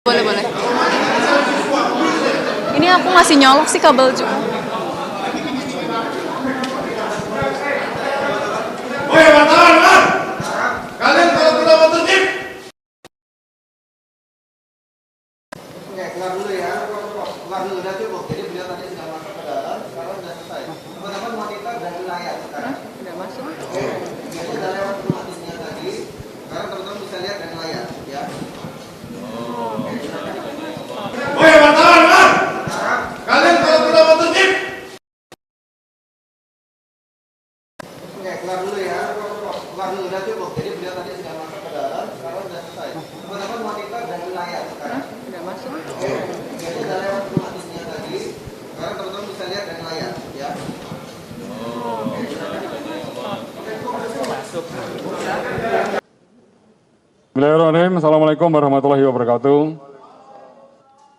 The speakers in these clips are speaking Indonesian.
Boleh, boleh. Ini aku masih nyolok sih kabel juga. Woi, wartawan, Mas! Kalian kalau tidak mau tertib. Keluar dulu ya, keluar dulu udah cukup. Jadi beliau tadi sudah masuk ke dalam, sekarang sudah selesai. Teman-teman monitor dan layar sekarang. Udah masuk. Jadi sudah lewat otomatisnya tadi. Sekarang teman-teman bisa lihat dari layar, ya. Woi, wartawan, Mas! Kalian kalau tidak mau tertib. Keluar dulu ya, keluar dulu udah cukup. Jadi beliau tadi sudah masuk ke dalam, sekarang sudah selesai. Teman-teman monitor dan layar sekarang. Udah masuk. Jadi sudah lewat otomatisnya tadi. Sekarang teman-teman bisa lihat dari layar, ya. Bismillahirrahmanirrahim. Assalamualaikum warahmatullahi wabarakatuh.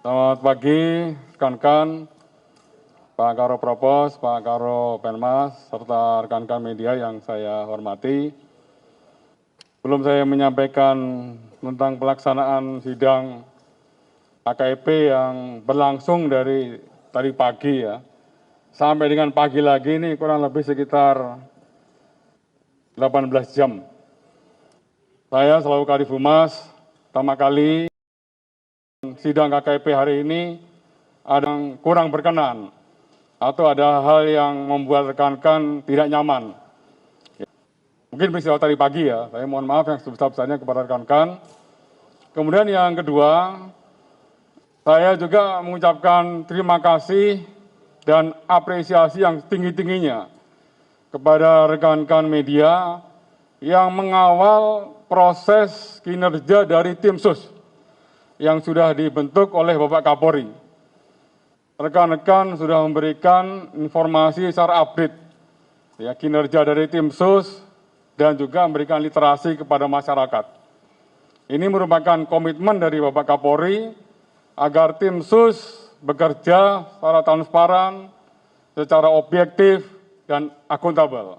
Selamat pagi, rekan-rekan, Pak Karo Propos, Pak Karo Penmas, serta rekan-rekan media yang saya hormati. Sebelum saya menyampaikan tentang pelaksanaan sidang AKIP yang berlangsung dari tadi pagi ya, sampai dengan pagi lagi ini kurang lebih sekitar 18 jam. Saya selaku Kadif Humas, pertama kali sidang KKIP hari ini ada yang kurang berkenan atau ada hal yang membuat rekan-rekan tidak nyaman. Mungkin peristiwa tadi pagi ya, saya mohon maaf yang sebesar-besarnya kepada rekan-rekan. Kemudian yang kedua, saya juga mengucapkan terima kasih dan apresiasi yang tinggi-tingginya kepada rekan-rekan media yang mengawal proses kinerja dari tim sus yang sudah dibentuk oleh Bapak Kapolri. Rekan-rekan sudah memberikan informasi secara update ya, kinerja dari tim sus dan juga memberikan literasi kepada masyarakat. Ini merupakan komitmen dari Bapak Kapolri agar tim sus bekerja secara transparan, secara objektif dan akuntabel.